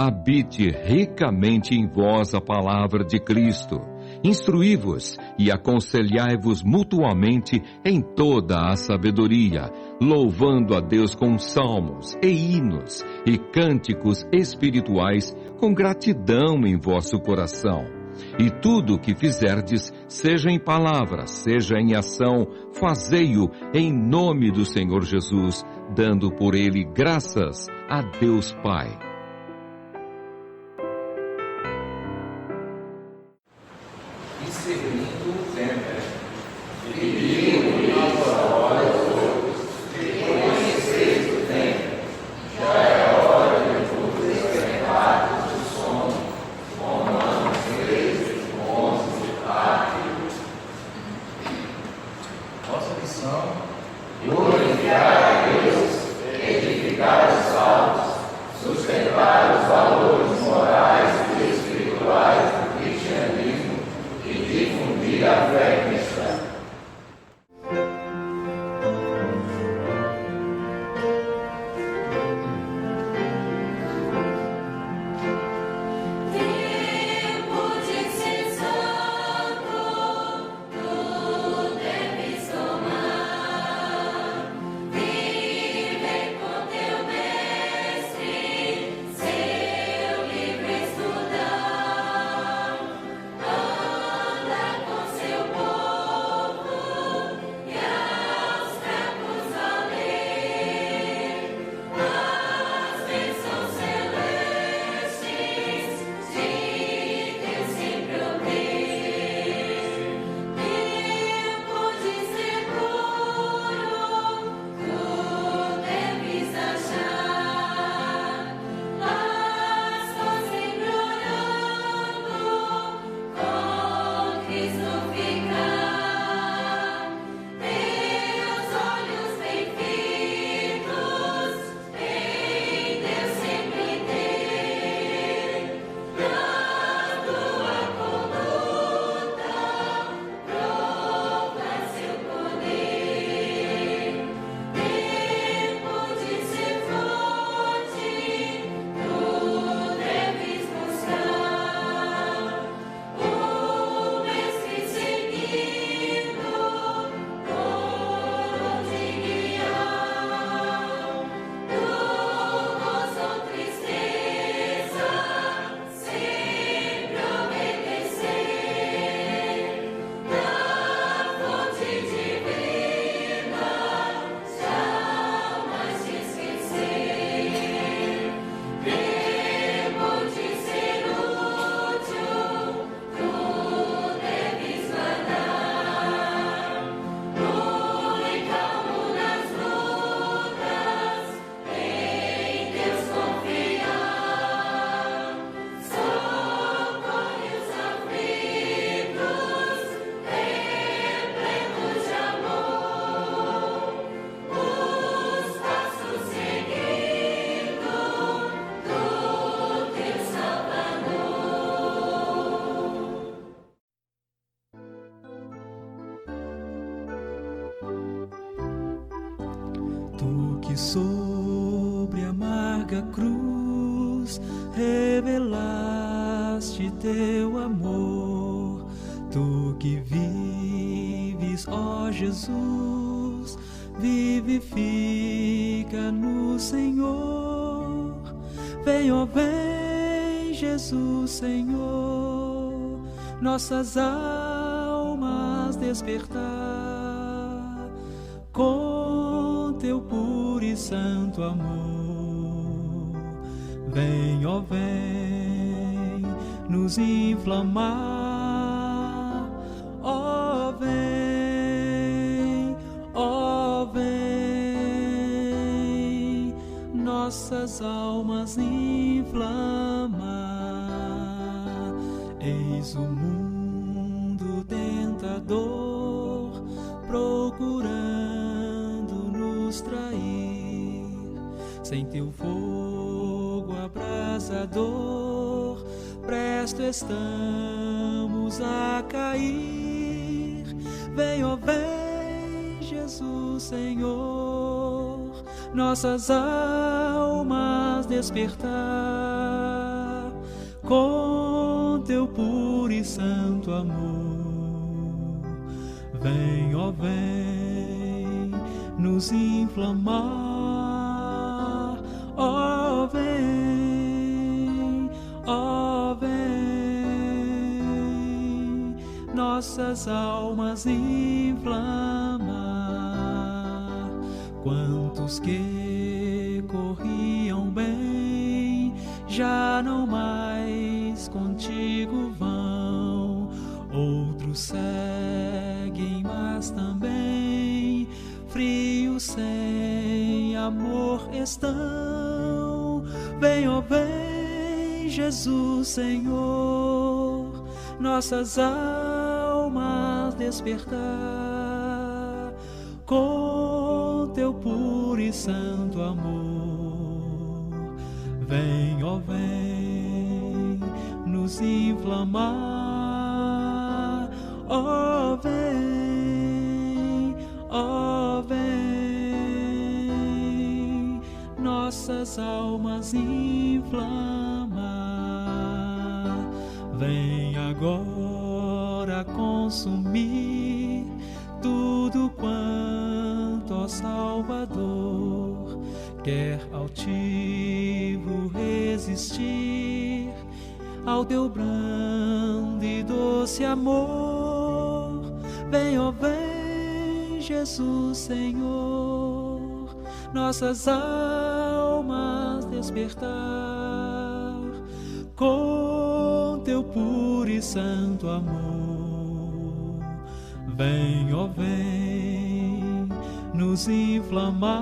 habite ricamente em vós a palavra de Cristo. Instruí-vos e aconselhai-vos mutuamente em toda a sabedoria, louvando a Deus com salmos e hinos e cânticos espirituais com gratidão em vosso coração. E tudo o que fizerdes, seja em palavra, seja em ação, fazei-o em nome do Senhor Jesus, dando por ele graças a Deus Pai. E seguindo o tema, que sobre a amarga cruz revelaste teu amor, tu que vives, ó Jesus, vivifica no Senhor. Vem, ó vem, Jesus, Senhor, nossas almas despertar com teu puro e santo amor. Vem, ó vem, nos inflamar, ó vem, nossas almas inflamar. Eis o mundo tentador procurando nos trair, sem teu fogo abrasador, presto estamos a cair. Vem, ó vem, Jesus, Senhor, nossas almas despertar com teu puro e santo amor. Vem, ó vem, nos inflamar, ó vem, nossas almas inflamar. Quantos que corriam bem, já não mais contigo vão. Outros seguem, mas também frios sem amor estão. Vem, ó vem, Jesus Senhor, nossas almas despertar com teu puro e santo amor. Vem, ó vem, nos inflamar, ó vem, nossas almas inflamar. Vem agora consumir tudo quanto, ó Salvador, quer altivo resistir ao teu brando e doce amor. Vem, ó vem, Jesus Senhor, nossas almas despertar com teu puro e santo amor. Vem, ó vem, nos inflamar,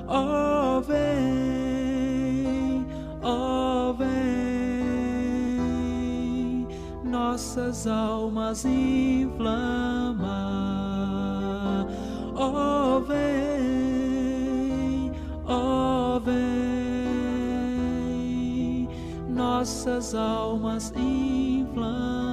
ó vem, nossas almas inflamar, ó vem, nossas almas inflamar.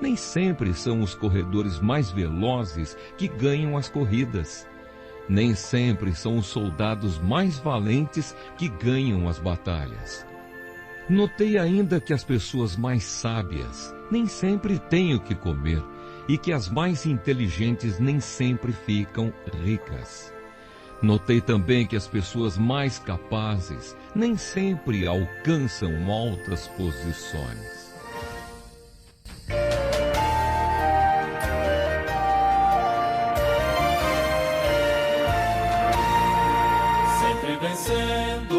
Nem sempre são os corredores mais velozes que ganham as corridas. Nem sempre são os soldados mais valentes que ganham as batalhas. Notei ainda que as pessoas mais sábias nem sempre têm o que comer e que as mais inteligentes nem sempre ficam ricas. Notei também que as pessoas mais capazes nem sempre alcançam altas posições. Vencendo,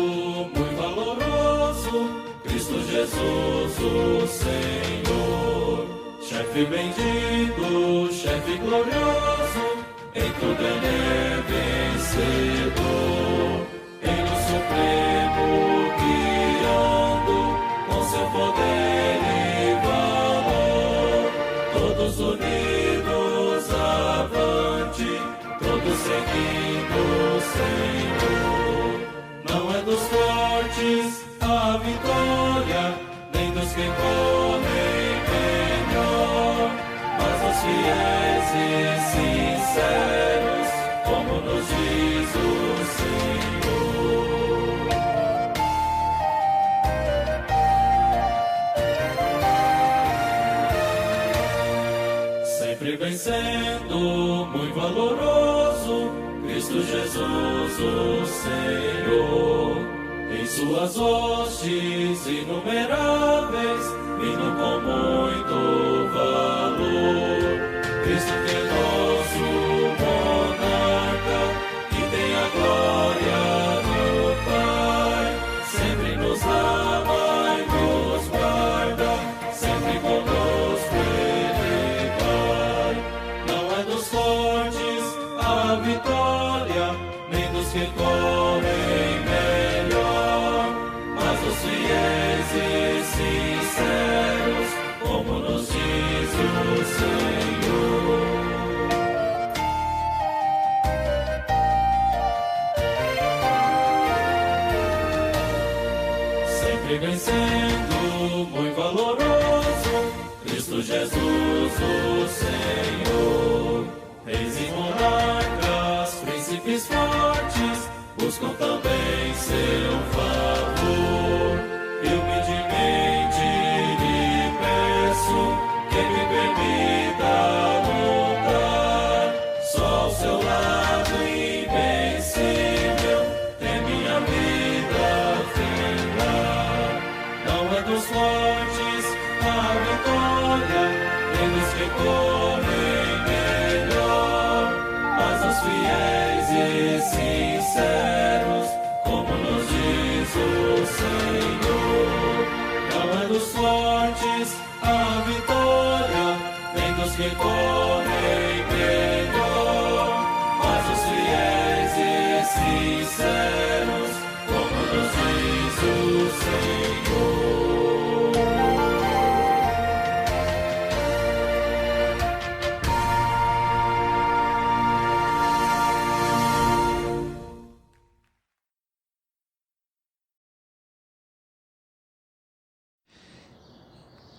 muito valoroso, Cristo Jesus, o Senhor. Chefe bendito, chefe glorioso, em tudo ele é vencedor. Em no supremo guiando, com seu poder e valor. Todos unidos avante, todos seguindo o Senhor. Não é dos fortes a vitória, nem dos que correm melhor, mas dos fiéis e sinceros, como nos diz o Senhor. Sempre vencendo, muito valoroso, Cristo Jesus, o Senhor, em suas hostes inumeráveis, vindo com muito valor. Cristo que é nosso monarca, que tem a glória do Pai, sempre nos ama e nos guarda, sempre conosco ele vai. Não é dos fortes a vitória, nem dos que correm melhor, mas dos fiéis e sinceros, como nos diz o Senhor. sempre vencendo, muito valoroso, Cristo Jesus, o Senhor. Reis e monarcas, príncipes fortes, buscam também seu favor. Eu humildemente lhe peço que me permita lutar, só ao seu lado invencível tem minha vida findar. Não é dos fortes a vitória, nem dos que correm melhor, mas dos fiéis e sinceros, como nos diz o Senhor. Não é dos fortes a vitória, nem dos que correm melhor, mas dos fiéis e sinceros, como nos diz o Senhor.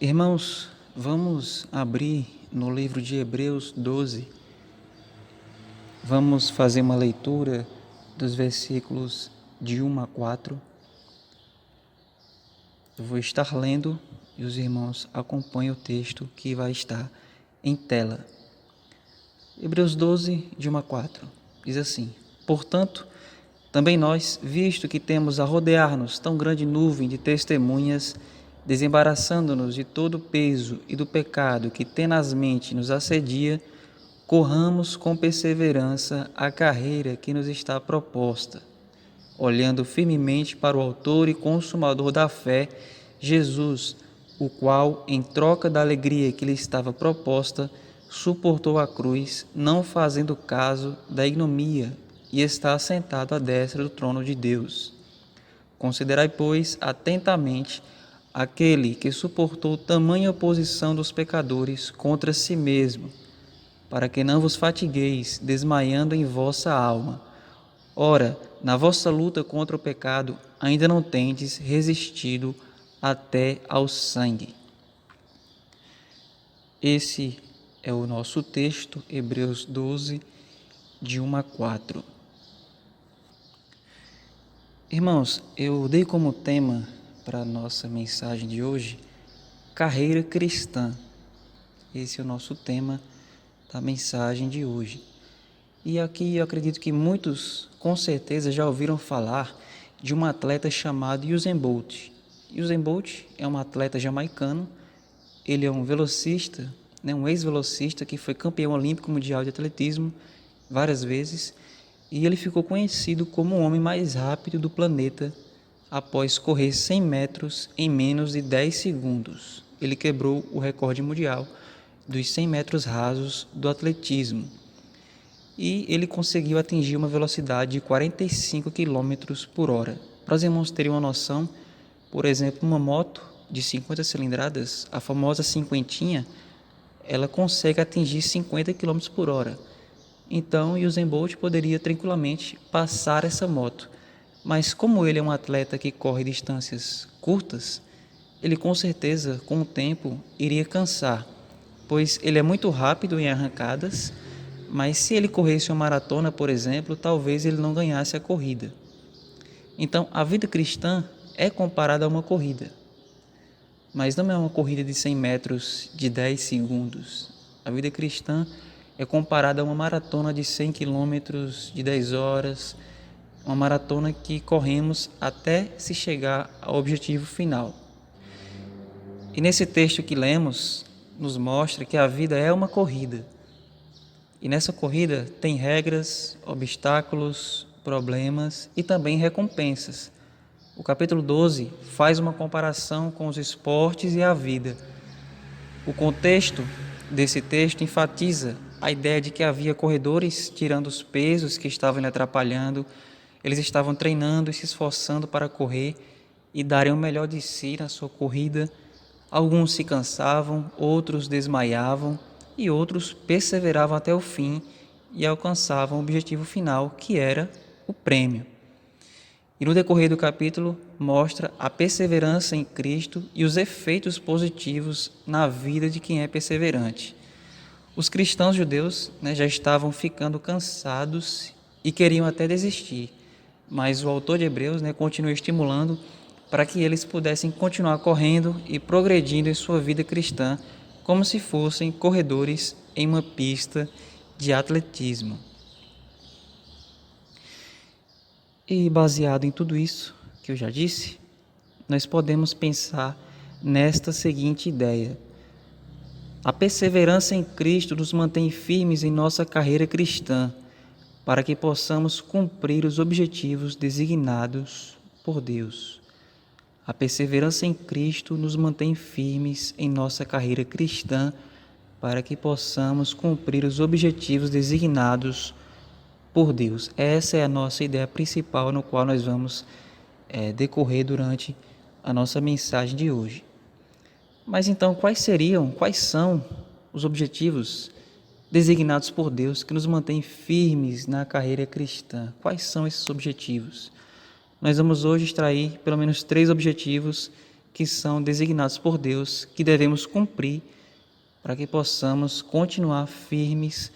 Irmãos, vamos abrir no livro de Hebreus 12. Vamos fazer uma leitura dos versículos de 1 a 4. Eu vou estar lendo e os irmãos acompanhem o texto que vai estar em tela. Hebreus 12, de 1 a 4, diz assim: Portanto, também nós, visto que temos a rodear-nos tão grande nuvem de testemunhas, desembaraçando-nos de todo o peso e do pecado que tenazmente nos assedia, corramos com perseverança a carreira que nos está proposta, olhando firmemente para o autor e consumador da fé, Jesus, o qual, em troca da alegria que lhe estava proposta, suportou a cruz, não fazendo caso da ignomia, e está assentado à destra do trono de Deus. Considerai, pois, atentamente aquele que suportou tamanha oposição dos pecadores contra si mesmo, para que não vos fatigueis, desmaiando em vossa alma. Ora, na vossa luta contra o pecado, ainda não tendes resistido até ao sangue. Esse é o nosso texto, Hebreus 12, de 1 a 4. Irmãos, eu dei como tema para a nossa mensagem de hoje, carreira cristã. Esse é o nosso tema da mensagem de hoje. E aqui eu acredito que muitos, com certeza, já ouviram falar de um atleta chamado Usain Bolt. Usain Bolt é um atleta jamaicano, ele é um velocista, um ex-velocista que foi campeão olímpico mundial de atletismo várias vezes, e ele ficou conhecido como o homem mais rápido do planeta após correr 100 metros em menos de 10 segundos. Ele quebrou o recorde mundial dos 100 metros rasos do atletismo. E ele conseguiu atingir uma velocidade de 45 km por hora. Para os irmãos terem uma noção, por exemplo, uma moto de 50 cilindradas, a famosa cinquentinha, ela consegue atingir 50 km por hora. Então, Usain Bolt poderia tranquilamente passar essa moto. Mas como ele é um atleta que corre distâncias curtas, ele com certeza, com o tempo, iria cansar, pois ele é muito rápido em arrancadas, mas se ele corresse uma maratona, por exemplo, talvez ele não ganhasse a corrida. Então, a vida cristã é comparada a uma corrida, mas não é uma corrida de 100 metros de 10 segundos. A vida cristã é comparada a uma maratona de 100 quilômetros de 10 horas, uma maratona que corremos até se chegar ao objetivo final. E nesse texto que lemos, nos mostra que a vida é uma corrida. E nessa corrida tem regras, obstáculos, problemas e também recompensas. O capítulo 12 faz uma comparação com os esportes e a vida. O contexto desse texto enfatiza a ideia de que havia corredores tirando os pesos que estavam lhe atrapalhando. Eles estavam treinando e se esforçando para correr e darem o melhor de si na sua corrida. Alguns se cansavam, outros desmaiavam e outros perseveravam até o fim e alcançavam o objetivo final, que era o prêmio. E no decorrer do capítulo mostra a perseverança em Cristo e os efeitos positivos na vida de quem é perseverante. Os cristãos judeus, já estavam ficando cansados e queriam até desistir, mas o autor de Hebreus, continua estimulando para que eles pudessem continuar correndo e progredindo em sua vida cristã, como se fossem corredores em uma pista de atletismo. E baseado em tudo isso que eu já disse, nós podemos pensar nesta seguinte ideia: a perseverança em Cristo nos mantém firmes em nossa carreira cristã, para que possamos cumprir os objetivos designados por Deus. A perseverança em Cristo nos mantém firmes em nossa carreira cristã, para que possamos cumprir os objetivos designados por Deus. Essa é a nossa ideia principal, no qual nós vamos decorrer durante a nossa mensagem de hoje. Mas então, quais são os objetivos designados por Deus que nos mantêm firmes na carreira cristã? Quais são esses objetivos? Nós vamos hoje extrair pelo menos 3 objetivos que são designados por Deus, que devemos cumprir para que possamos continuar firmes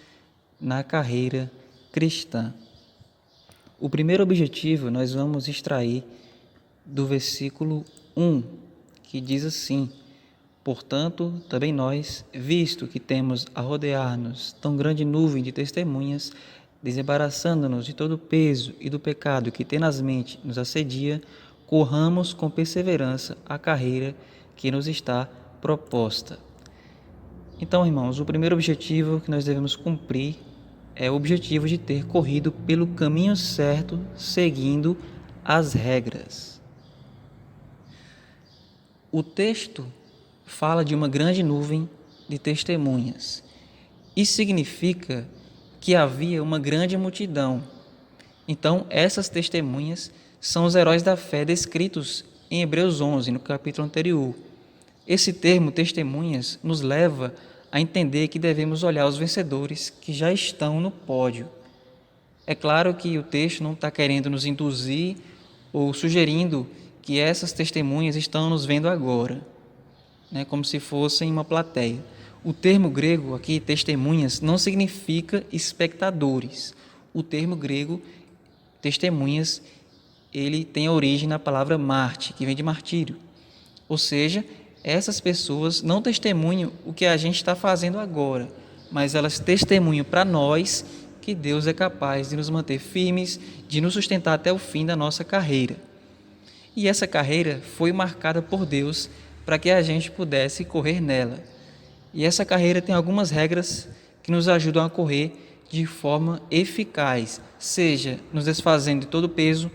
na carreira cristã. O primeiro objetivo nós vamos extrair do versículo 1, que diz assim: portanto, também nós, visto que temos a rodear-nos tão grande nuvem de testemunhas, desembaraçando-nos de todo o peso e do pecado que tenazmente nos assedia, corramos com perseverança a carreira que nos está proposta. Então, irmãos, o primeiro objetivo que nós devemos cumprir é o objetivo de ter corrido pelo caminho certo, seguindo as regras. O texto fala de uma grande nuvem de testemunhas. Isso significa que havia uma grande multidão. Então, essas testemunhas são os heróis da fé descritos em Hebreus 11, no capítulo anterior. Esse termo, testemunhas, nos leva a entender que devemos olhar os vencedores que já estão no pódio. É claro que o texto não está querendo nos induzir ou sugerindo que essas testemunhas estão nos vendo agora, como se fossem uma plateia. O termo grego aqui, testemunhas, não significa espectadores. O termo grego, testemunhas, ele tem a origem na palavra marte, que vem de martírio. Ou seja, essas pessoas não testemunham o que a gente está fazendo agora, mas elas testemunham para nós que Deus é capaz de nos manter firmes, de nos sustentar até o fim da nossa carreira. E essa carreira foi marcada por Deus para que a gente pudesse correr nela. E essa carreira tem algumas regras que nos ajudam a correr de forma eficaz, seja nos desfazendo de todo o peso,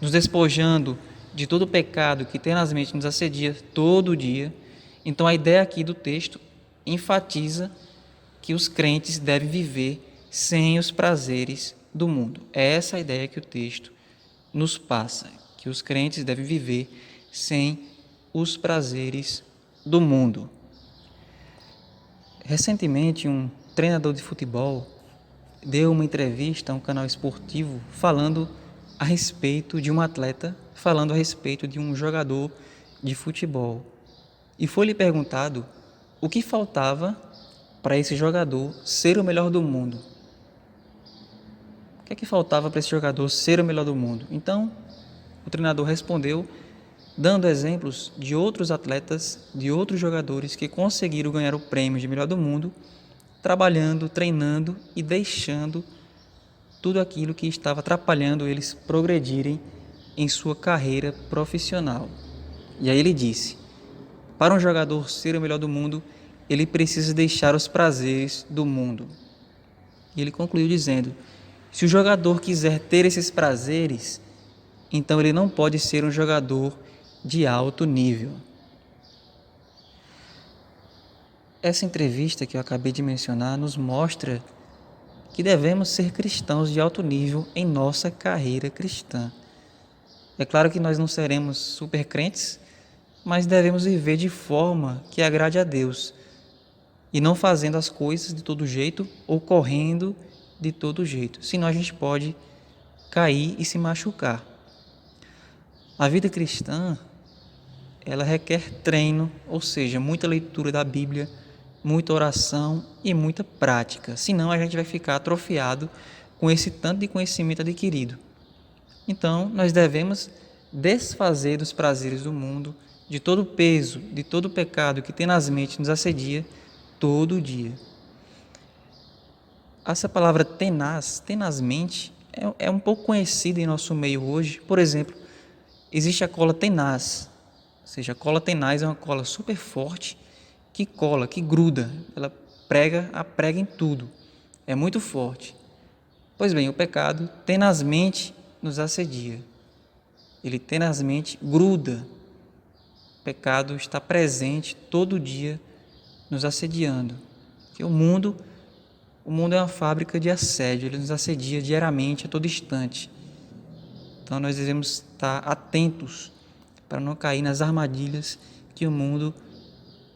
nos despojando de todo o pecado que tenazmente nos assedia todo dia. Então a ideia aqui do texto enfatiza que os crentes devem viver sem os prazeres do mundo. É essa a ideia que o texto nos passa, que os crentes devem viver sem os prazeres do mundo. Recentemente, um treinador de futebol deu uma entrevista a um canal esportivo falando a respeito de um atleta, falando a respeito de um jogador de futebol. E foi-lhe perguntado o que faltava para esse jogador ser o melhor do mundo. O que é que faltava para esse jogador ser o melhor do mundo? Então, o treinador respondeu, dando exemplos de outros atletas, de outros jogadores que conseguiram ganhar o prêmio de melhor do mundo, trabalhando, treinando e deixando tudo aquilo que estava atrapalhando eles progredirem em sua carreira profissional. E aí ele disse: para um jogador ser o melhor do mundo, ele precisa deixar os prazeres do mundo. E ele concluiu dizendo: se o jogador quiser ter esses prazeres, então ele não pode ser um jogador de alto nível. Essa entrevista que eu acabei de mencionar nos mostra que devemos ser cristãos de alto nível em nossa carreira cristã. É claro que nós não seremos super crentes, mas devemos viver de forma que agrade a Deus e não fazendo as coisas de todo jeito ou correndo de todo jeito, senão a gente pode cair e se machucar. A vida cristã, ela requer treino, ou seja, muita leitura da Bíblia, muita oração e muita prática. Senão a gente vai ficar atrofiado com esse tanto de conhecimento adquirido. Então, nós devemos desfazer dos prazeres do mundo, de todo o peso, de todo o pecado que tenazmente nos assedia todo dia. Essa palavra tenazmente, é um pouco conhecida em nosso meio hoje. Por exemplo, existe a cola tenaz, ou seja, a cola tenaz é uma cola super forte que cola, que gruda, ela prega em tudo, é muito forte. Pois bem, o pecado tenazmente nos assedia, ele tenazmente gruda. O pecado está presente todo dia nos assediando, porque o mundo é uma fábrica de assédio, ele nos assedia diariamente, a todo instante. Então nós devemos estar atentos para não cair nas armadilhas que o mundo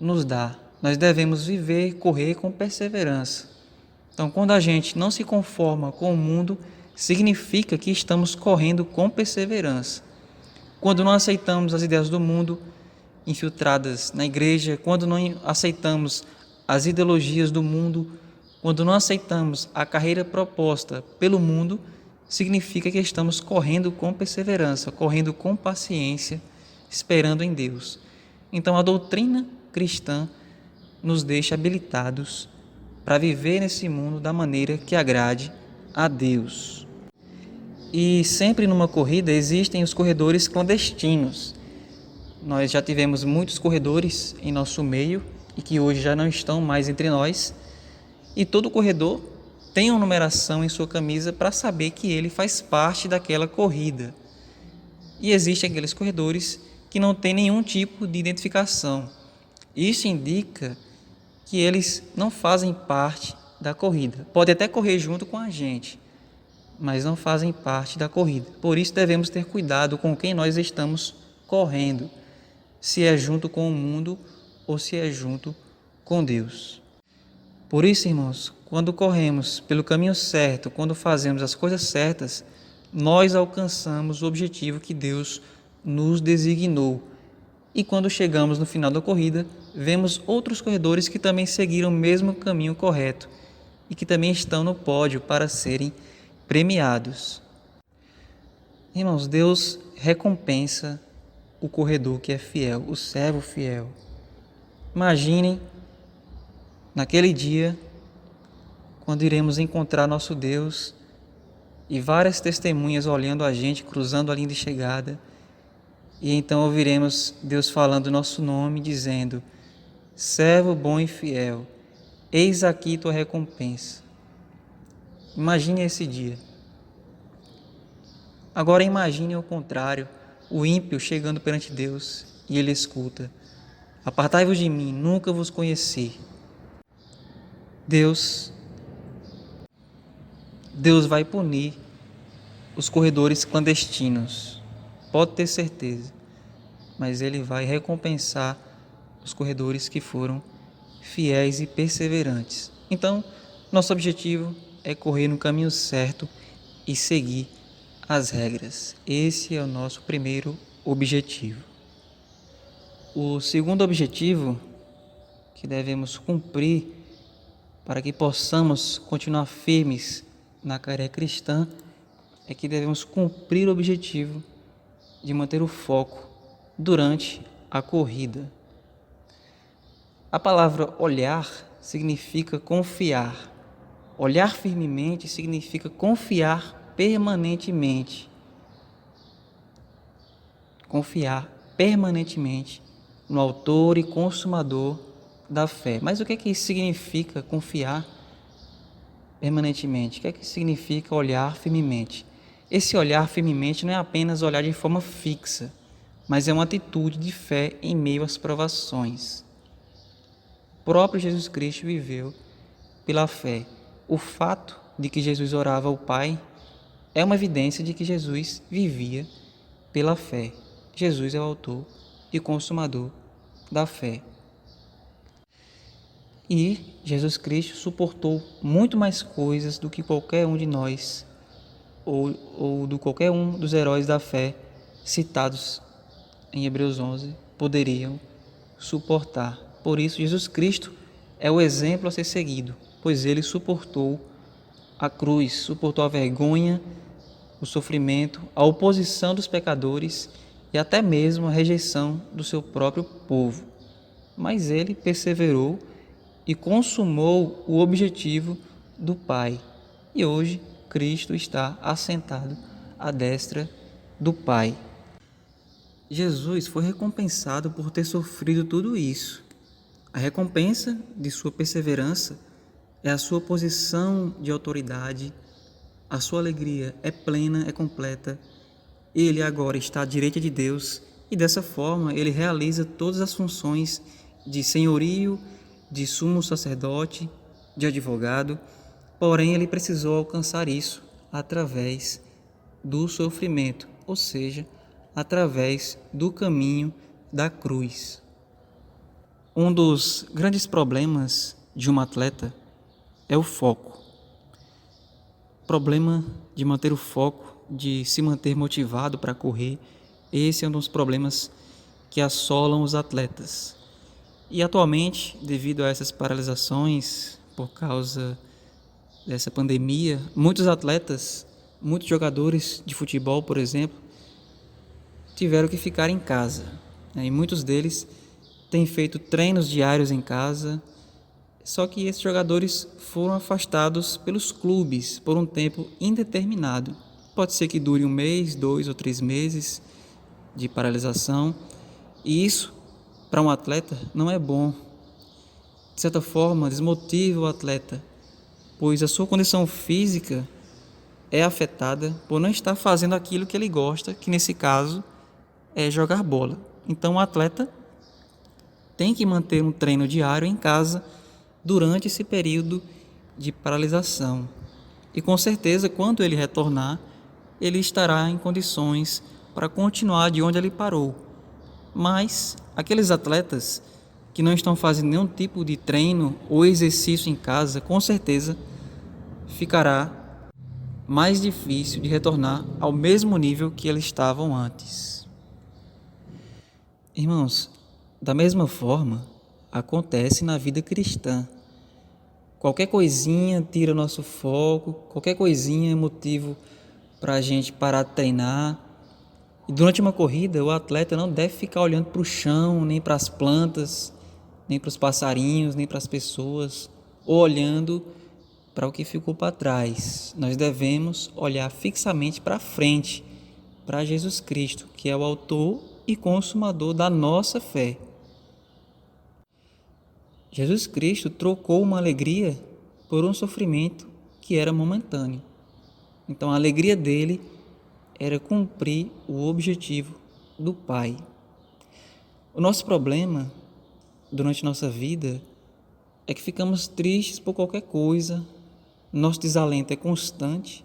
nos dá. Nós devemos viver e correr com perseverança. Então, quando a gente não se conforma com o mundo, significa que estamos correndo com perseverança. Quando não aceitamos as ideias do mundo infiltradas na igreja, quando não aceitamos as ideologias do mundo, quando não aceitamos a carreira proposta pelo mundo, significa que estamos correndo com perseverança, correndo com paciência, esperando em Deus. Então, a doutrina cristã nos deixa habilitados para viver nesse mundo da maneira que agrade a Deus. E sempre numa corrida existem os corredores clandestinos. Nós já tivemos muitos corredores em nosso meio e que hoje já não estão mais entre nós. E todo corredor tem uma numeração em sua camisa para saber que ele faz parte daquela corrida. E existem aqueles corredores que não têm nenhum tipo de identificação. Isso indica que eles não fazem parte da corrida. Pode até correr junto com a gente, mas não fazem parte da corrida. Por isso devemos ter cuidado com quem nós estamos correndo, se é junto com o mundo ou se é junto com Deus. Por isso, irmãos, quando corremos pelo caminho certo, quando fazemos as coisas certas, nós alcançamos o objetivo que Deus nos designou. E quando chegamos no final da corrida, vemos outros corredores que também seguiram o mesmo caminho correto e que também estão no pódio para serem premiados. Irmãos, Deus recompensa o corredor que é fiel, o servo fiel. Imaginem, naquele dia, quando iremos encontrar nosso Deus e várias testemunhas olhando a gente, cruzando a linha de chegada, e então ouviremos Deus falando o nosso nome, dizendo: servo bom e fiel, eis aqui tua recompensa. Imagine esse dia. Agora imagine ao contrário, o ímpio chegando perante Deus e ele escuta: apartai-vos de mim, nunca vos conheci. Deus vai punir os corredores clandestinos, pode ter certeza, mas Ele vai recompensar os corredores que foram fiéis e perseverantes. Então, nosso objetivo é correr no caminho certo e seguir as regras. Esse é o nosso primeiro objetivo. O segundo objetivo que devemos cumprir para que possamos continuar firmes na carreira cristã é que devemos cumprir o objetivo de manter o foco durante a corrida. A palavra olhar significa confiar. Olhar firmemente significa confiar permanentemente. Confiar permanentemente no autor e consumador da fé. Mas o que é que significa confiar permanentemente? O que é que significa olhar firmemente? Esse olhar firmemente não é apenas olhar de forma fixa, mas é uma atitude de fé em meio às provações. O próprio Jesus Cristo viveu pela fé. O fato de que Jesus orava ao Pai é uma evidência de que Jesus vivia pela fé. Jesus é o autor e consumador da fé. E Jesus Cristo suportou muito mais coisas do que qualquer um de nós ou do qualquer um dos heróis da fé citados em Hebreus 11 poderiam suportar. Por isso, Jesus Cristo é o exemplo a ser seguido, pois ele suportou a cruz, suportou a vergonha, o sofrimento, a oposição dos pecadores e até mesmo a rejeição do seu próprio povo. Mas ele perseverou e consumou o objetivo do Pai. E hoje Cristo está assentado à destra do Pai. Jesus foi recompensado por ter sofrido tudo isso. A recompensa de sua perseverança é a sua posição de autoridade. A sua alegria é plena, é completa. Ele agora está à direita de Deus e dessa forma ele realiza todas as funções de senhorio, de sumo sacerdote, de advogado. Porém, ele precisou alcançar isso através do sofrimento, ou seja, através do caminho da cruz. Um dos grandes problemas de um atleta é o foco. O problema de manter o foco, de se manter motivado para correr, esse é um dos problemas que assolam os atletas. E atualmente, devido a essas paralisações, por causa dessa pandemia, muitos atletas, muitos jogadores de futebol, por exemplo, tiveram que ficar em casa. E muitos deles têm feito treinos diários em casa, só que esses jogadores foram afastados pelos clubes por um tempo indeterminado. Pode ser que dure 1 mês, 2 ou 3 meses de paralisação, e isso, para um atleta, não é bom. De certa forma, desmotiva o atleta, pois a sua condição física é afetada por não estar fazendo aquilo que ele gosta, que nesse caso é jogar bola. Então o atleta tem que manter um treino diário em casa durante esse período de paralisação. E com certeza, quando ele retornar, ele estará em condições para continuar de onde ele parou. Mas aqueles atletas que não estão fazendo nenhum tipo de treino ou exercício em casa, com certeza ficará mais difícil de retornar ao mesmo nível que eles estavam antes. Irmãos, da mesma forma, acontece na vida cristã. Qualquer coisinha tira nosso foco, qualquer coisinha é motivo para a gente parar de treinar. E durante uma corrida, o atleta não deve ficar olhando para o chão, nem para as plantas, nem para os passarinhos, nem para as pessoas, ou olhando para o que ficou para trás. Nós devemos olhar fixamente para frente, para Jesus Cristo, que é o autor e consumador da nossa fé. Jesus Cristo trocou uma alegria por um sofrimento que era momentâneo. Então a alegria dele era cumprir o objetivo do Pai. O nosso problema durante nossa vida é que ficamos tristes por qualquer coisa, nosso desalento é constante,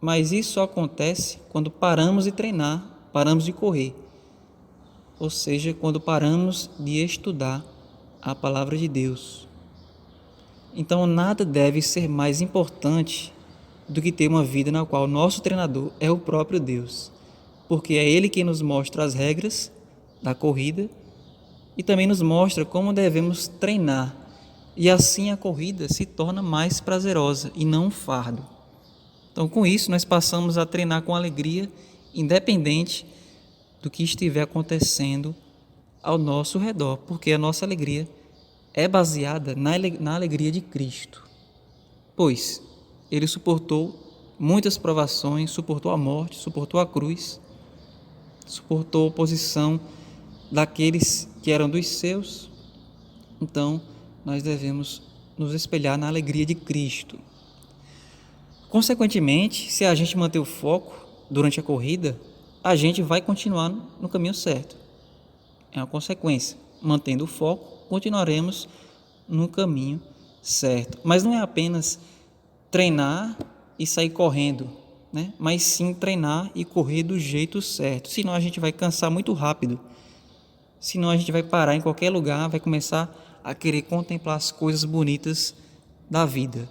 mas isso só acontece quando paramos de treinar, paramos de correr, ou seja, quando paramos de estudar a palavra de Deus. Então nada deve ser mais importante do que ter uma vida na qual nosso treinador é o próprio Deus, porque é Ele quem nos mostra as regras da corrida e também nos mostra como devemos treinar, e assim a corrida se torna mais prazerosa e não um fardo. Então com isso nós passamos a treinar com alegria, independente do que estiver acontecendo ao nosso redor, porque a nossa alegria é baseada na alegria de Cristo, pois Ele suportou muitas provações, suportou a morte, suportou a cruz, suportou a oposição daqueles que eram dos seus. Então, nós devemos nos espelhar na alegria de Cristo. Consequentemente, se a gente manter o foco durante a corrida, a gente vai continuar no caminho certo. É uma consequência. Mantendo o foco, continuaremos no caminho certo. Mas não é apenas treinar e sair correndo, né? Mas sim treinar e correr do jeito certo. Senão a gente vai cansar muito rápido. Senão a gente vai parar em qualquer lugar, vai começar a querer contemplar as coisas bonitas da vida.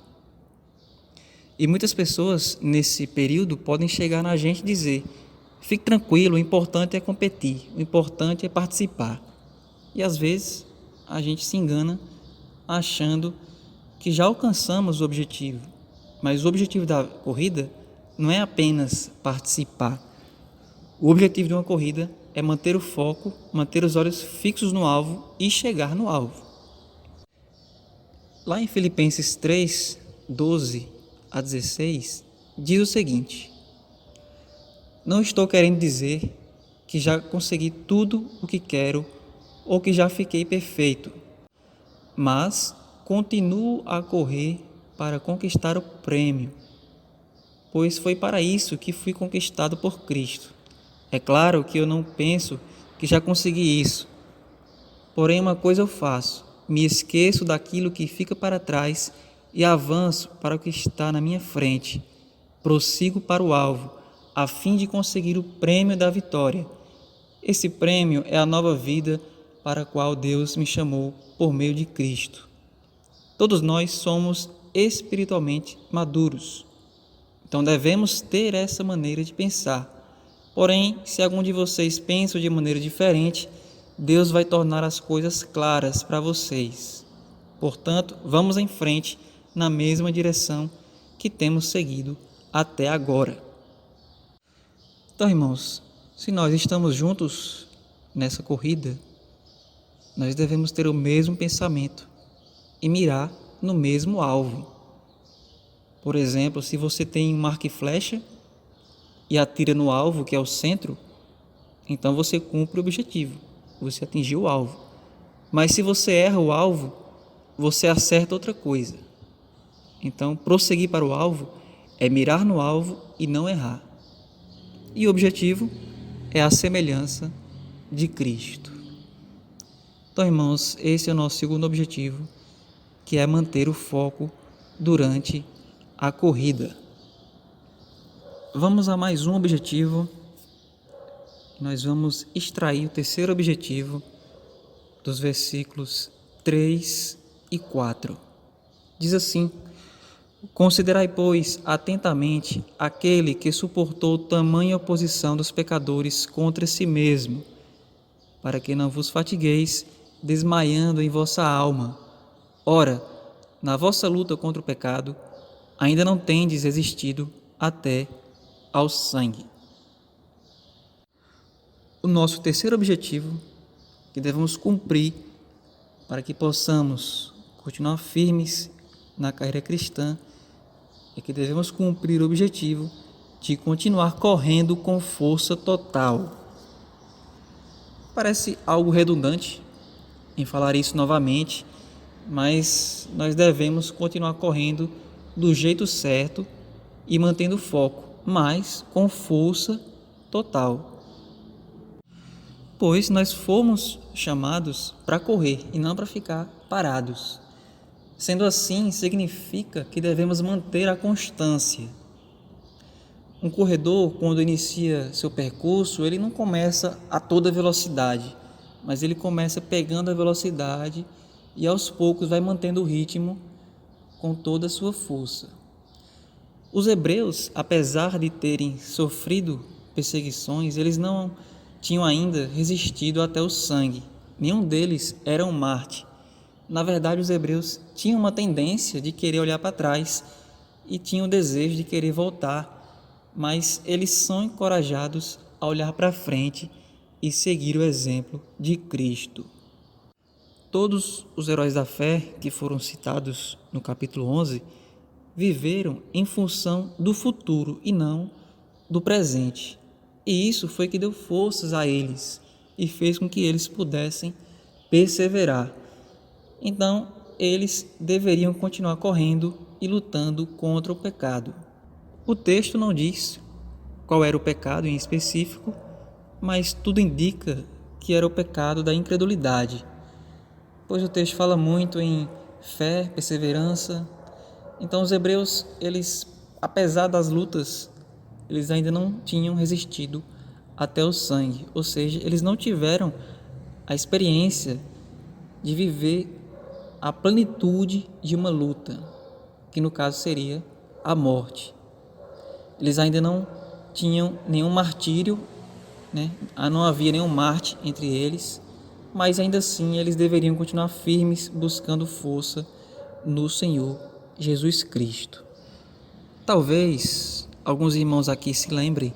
E muitas pessoas nesse período podem chegar na gente e dizer: Fique tranquilo, o importante é competir, o importante é participar. E às vezes a gente se engana achando que já alcançamos o objetivo, mas o objetivo da corrida não é apenas participar. O objetivo de uma corrida é manter o foco, manter os olhos fixos no alvo e chegar no alvo. Lá em Filipenses 3, 12 a 16, diz o seguinte: não estou querendo dizer que já consegui tudo o que quero ou que já fiquei perfeito, mas continuo a correr para conquistar o prêmio, pois foi para isso que fui conquistado por Cristo. É claro que eu não penso que já consegui isso, porém uma coisa eu faço: me esqueço daquilo que fica para trás e avanço para o que está na minha frente. Prossigo para o alvo, a fim de conseguir o prêmio da vitória. Esse prêmio é a nova vida para a qual Deus me chamou por meio de Cristo. Todos nós somos espiritualmente maduros, então devemos ter essa maneira de pensar. Porém, se algum de vocês pensa de maneira diferente, Deus vai tornar as coisas claras para vocês. Portanto, vamos em frente na mesma direção que temos seguido até agora. Então, irmãos, se nós estamos juntos nessa corrida, nós devemos ter o mesmo pensamento e mirar no mesmo alvo. Por exemplo, se você tem um arco e flecha e atira no alvo, que é o centro, então você cumpre o objetivo, você atingiu o alvo. Mas se você erra o alvo, você acerta outra coisa. Então, prosseguir para o alvo é mirar no alvo e não errar. E o objetivo é a semelhança de Cristo. Então, irmãos, esse é o nosso segundo objetivo, que é manter o foco durante a corrida. Vamos a mais um objetivo. Nós vamos extrair o terceiro objetivo dos versículos 3 e 4. Diz assim: considerai, pois, atentamente aquele que suportou tamanha oposição dos pecadores contra si mesmo, para que não vos fatigueis desmaiando em vossa alma. Ora, na vossa luta contra o pecado, ainda não tendes resistido até ao sangue. O nosso terceiro objetivo que devemos cumprir para que possamos continuar firmes na carreira cristã é que devemos cumprir o objetivo de continuar correndo com força total. Parece algo redundante em falar isso novamente, mas nós devemos continuar correndo do jeito certo e mantendo o foco, mas com força total. Pois nós fomos chamados para correr e não para ficar parados. Sendo assim, significa que devemos manter a constância. Um corredor, quando inicia seu percurso, ele não começa a toda velocidade, mas ele começa pegando a velocidade e aos poucos vai mantendo o ritmo com toda a sua força. Os hebreus, apesar de terem sofrido perseguições, eles não tinham ainda resistido até o sangue. Nenhum deles era um mártir. Na verdade, os hebreus tinham uma tendência de querer olhar para trás e tinham o desejo de querer voltar, mas eles são encorajados a olhar para frente e seguir o exemplo de Cristo. Todos os heróis da fé que foram citados no capítulo 11 viveram em função do futuro e não do presente. E isso foi que deu forças a eles e fez com que eles pudessem perseverar. Então, eles deveriam continuar correndo e lutando contra o pecado. O texto não diz qual era o pecado em específico, mas tudo indica que era o pecado da incredulidade, pois o texto fala muito em fé, perseverança. Então, os hebreus, eles, apesar das lutas, eles ainda não tinham resistido até o sangue, ou seja, eles não tiveram a experiência de viver a plenitude de uma luta, que no caso seria a morte. Eles ainda não tinham nenhum martírio né? Não havia nenhum Marte entre eles, mas ainda assim eles deveriam continuar firmes, buscando força no Senhor Jesus Cristo. Talvez alguns irmãos aqui se lembrem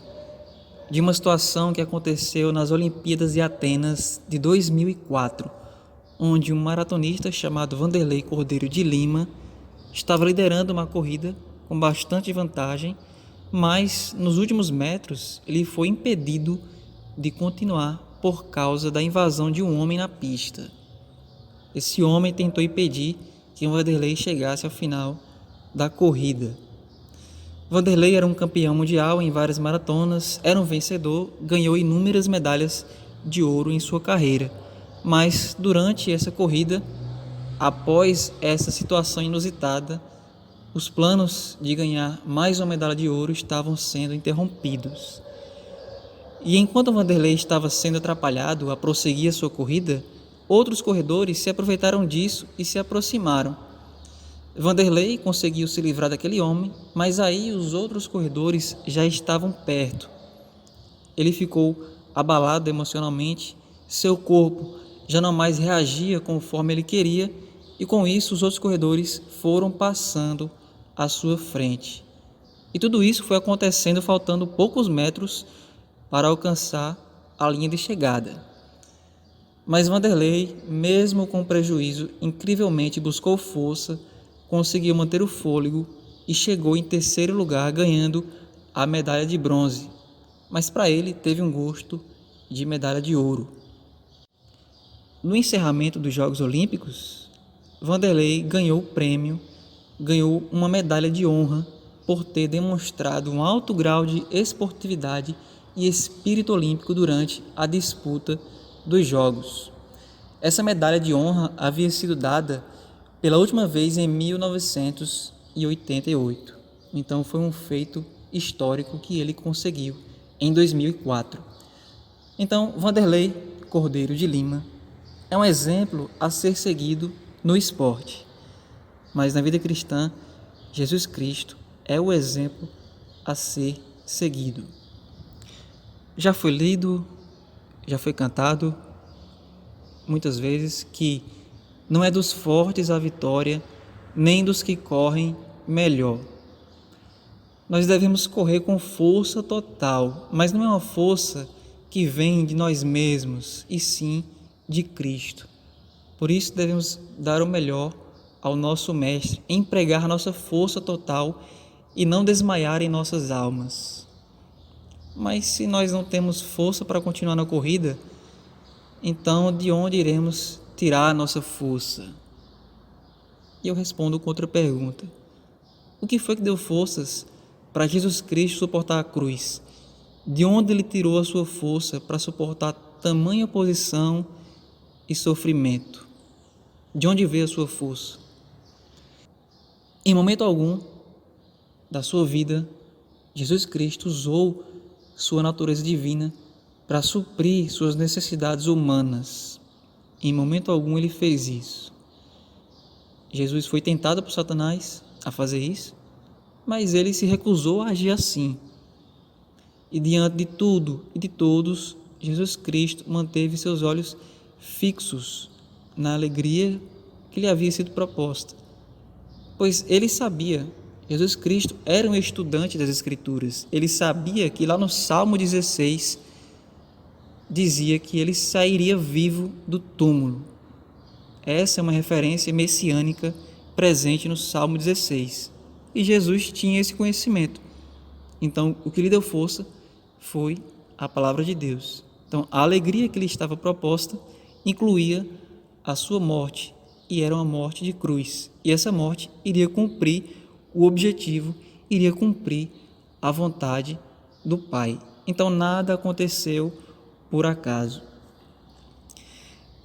de uma situação que aconteceu nas Olimpíadas de Atenas de 2004, onde um maratonista chamado Vanderlei Cordeiro de Lima estava liderando uma corrida com bastante vantagem, mas nos últimos metros ele foi impedido de continuar por causa da invasão de um homem na pista. Esse homem tentou impedir que o Vanderlei chegasse ao final da corrida. Vanderlei era um campeão mundial em várias maratonas, era um vencedor, ganhou inúmeras medalhas de ouro em sua carreira. Mas durante essa corrida, após essa situação inusitada, os planos de ganhar mais uma medalha de ouro estavam sendo interrompidos. E enquanto Vanderlei estava sendo atrapalhado a prosseguir a sua corrida, outros corredores se aproveitaram disso e se aproximaram. Vanderlei conseguiu se livrar daquele homem, mas aí os outros corredores já estavam perto. Ele ficou abalado emocionalmente, seu corpo já não mais reagia conforme ele queria, e com isso os outros corredores foram passando à sua frente. E tudo isso foi acontecendo faltando poucos metros para alcançar a linha de chegada. Mas Vanderlei, mesmo com prejuízo, incrivelmente buscou força, conseguiu manter o fôlego e chegou em terceiro lugar, ganhando a medalha de bronze. Mas para ele teve um gosto de medalha de ouro. No encerramento dos Jogos Olímpicos, Vanderlei ganhou o prêmio, ganhou uma medalha de honra por ter demonstrado um alto grau de esportividade e espírito olímpico durante a disputa dos Jogos. Essa medalha de honra havia sido dada pela última vez em 1988. Então foi um feito histórico que ele conseguiu em 2004. Então, Vanderlei Cordeiro de Lima é um exemplo a ser seguido no esporte. Mas na vida cristã, Jesus Cristo é o exemplo a ser seguido. Já foi lido, já foi cantado muitas vezes que não é dos fortes a vitória, nem dos que correm melhor. Nós devemos correr com força total, mas não é uma força que vem de nós mesmos, e sim de Cristo. Por isso devemos dar o melhor ao nosso Mestre, empregar nossa força total e não desmaiar em nossas almas. Mas se nós não temos força para continuar na corrida, então de onde iremos tirar a nossa força? E eu respondo com outra pergunta. O que foi que deu forças para Jesus Cristo suportar a cruz? De onde ele tirou a sua força para suportar tamanha oposição e sofrimento? De onde veio a sua força? Em momento algum da sua vida, Jesus Cristo usou sua natureza divina para suprir suas necessidades humanas. Em momento algum ele fez isso. Jesus foi tentado por Satanás a fazer isso, mas ele se recusou a agir assim. E diante de tudo e de todos, Jesus Cristo manteve seus olhos fixos na alegria que lhe havia sido proposta. Pois ele sabia, Jesus Cristo era um estudante das Escrituras, ele sabia que lá no Salmo 16, dizia que ele sairia vivo do túmulo. Essa é uma referência messiânica presente no Salmo 16. E Jesus tinha esse conhecimento. Então, o que lhe deu força foi a palavra de Deus. Então, a alegria que lhe estava proposta incluía a sua morte, e era uma morte de cruz. E essa morte iria cumprir o objetivo, iria cumprir a vontade do Pai. Então, nada aconteceu por acaso.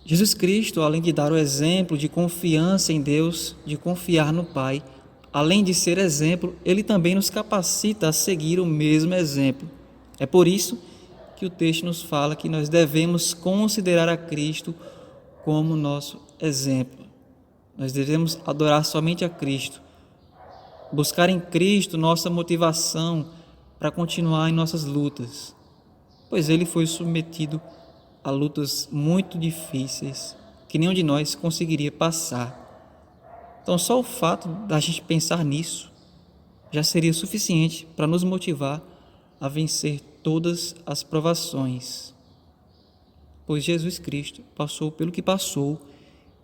Jesus Cristo, além de dar o exemplo de confiança em Deus, de confiar no Pai, além de ser exemplo, ele também nos capacita a seguir o mesmo exemplo. É por isso que o texto nos fala que nós devemos considerar a Cristo como nosso exemplo. Nós devemos adorar somente a Cristo, buscar em Cristo nossa motivação para continuar em nossas lutas. pois ele foi submetido a lutas muito difíceis que nenhum de nós conseguiria passar. Então, só o fato da gente pensar nisso já seria suficiente para nos motivar a vencer todas as provações, pois Jesus Cristo passou pelo que passou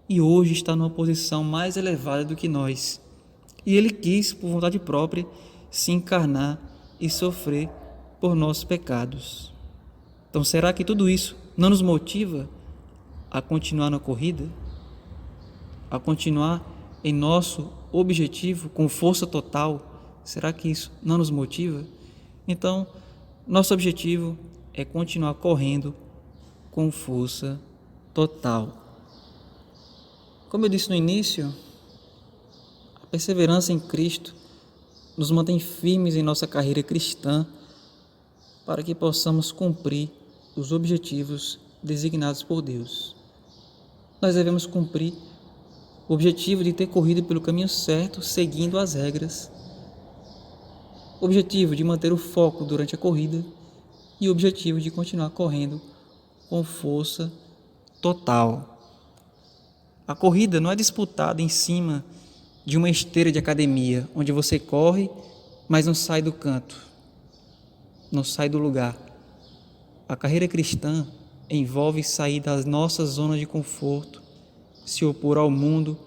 e hoje está numa posição mais elevada do que nós. E ele quis, por vontade própria, se encarnar e sofrer por nossos pecados. Então, será que tudo isso não nos motiva a continuar na corrida? A continuar em nosso objetivo com força total? Será que isso não nos motiva? Então, nosso objetivo é continuar correndo com força total. Como eu disse no início, a perseverança em Cristo nos mantém firmes em nossa carreira cristã para que possamos cumprir os objetivos designados por Deus. Nós devemos cumprir o objetivo de ter corrido pelo caminho certo, seguindo as regras, o objetivo de manter o foco durante a corrida e o objetivo de continuar correndo com força total. A corrida não é disputada em cima de uma esteira de academia, onde você corre, mas não sai do canto, não sai do lugar. A carreira cristã envolve sair da nossa zona de conforto, se opor ao mundo,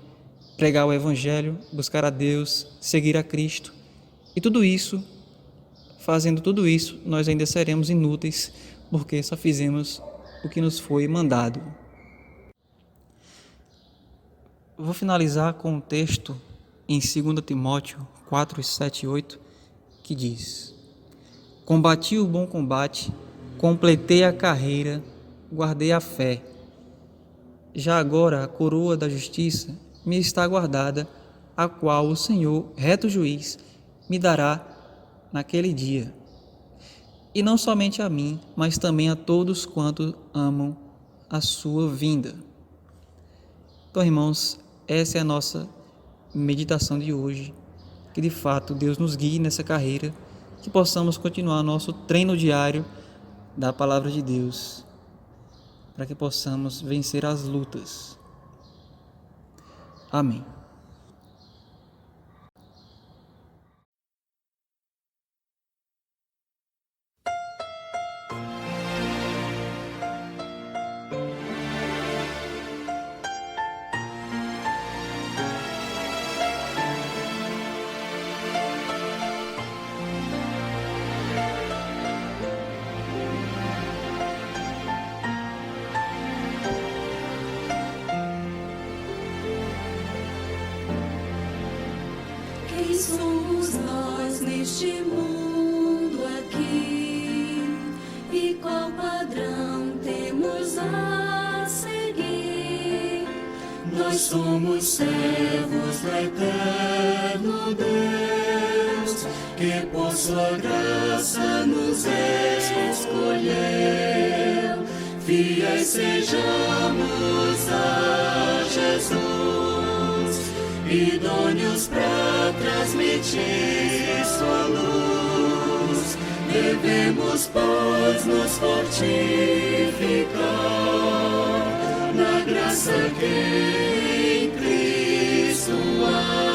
pregar o Evangelho, buscar a Deus, seguir a Cristo. E tudo isso, fazendo tudo isso, nós ainda seremos inúteis, porque só fizemos o que nos foi mandado. Vou finalizar com um texto em 2 Timóteo 4, 7 e 8, que diz: Combati o bom combate, completei a carreira, guardei a fé. Já agora a coroa da justiça me está guardada, a qual o Senhor, reto juiz, me dará naquele dia. E não somente a mim, mas também a todos quantos amam a sua vinda. Então, irmãos, essa é a nossa meditação de hoje. Que de fato Deus nos guie nessa carreira, que possamos continuar nosso treino diário da Palavra de Deus, para que possamos vencer as lutas. Amém. Quem somos nós neste mundo aqui? E qual padrão temos a seguir? Nós somos servos do eterno Deus, que por sua graça nos escolheu. Fiéis sejamos a Jesus, idôneos para transmitir sua luz. Devemos, pois, nos fortificar na graça que em Cristo há.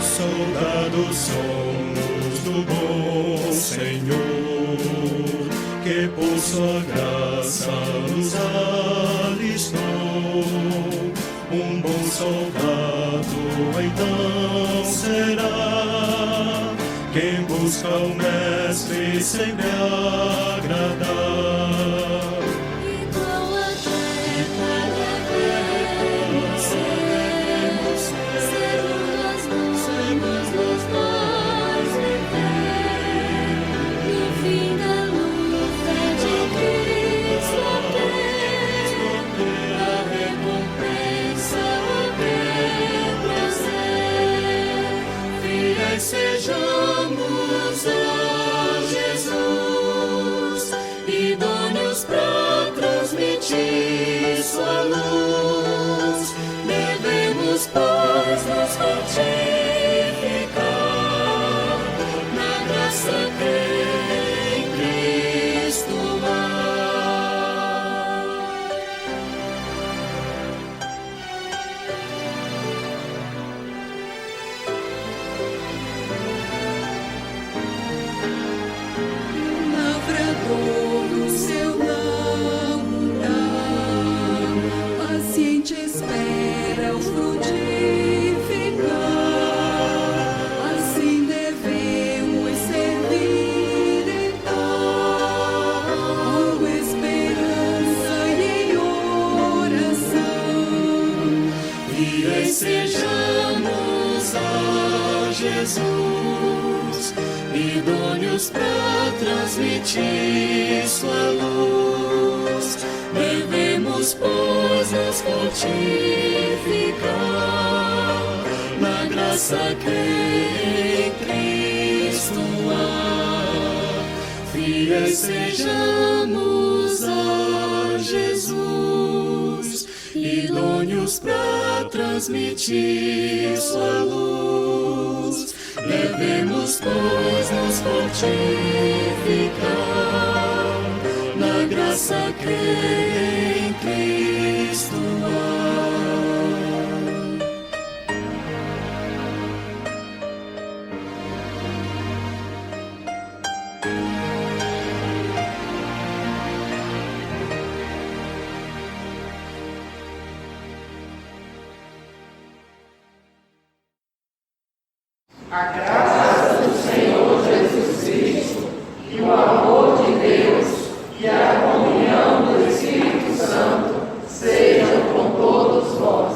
Soldados somos do bom Senhor, que por sua graça nos alistou. Um bom soldado então será quem busca o Mestre sempre agradar. Igual atleta devemos ser, segundo as normas nos faz viver. No fim da luta de Cristo obter a recompensa, o bem prazer. Fiéis sejamos a Jesus, idôneos para transmitir sua luz. Devemos, idôneos para transmitir sua luz. Devemos, pois, nos fortificar na graça que em Cristo há. Fiéis sejamos a Jesus, idôneos para transmitir sua luz. Devemos, pois, nos fortificar na graça que em Cristo há. A graça do Senhor Jesus Cristo e o amor de Deus e a comunhão do Espírito Santo sejam com todos vós.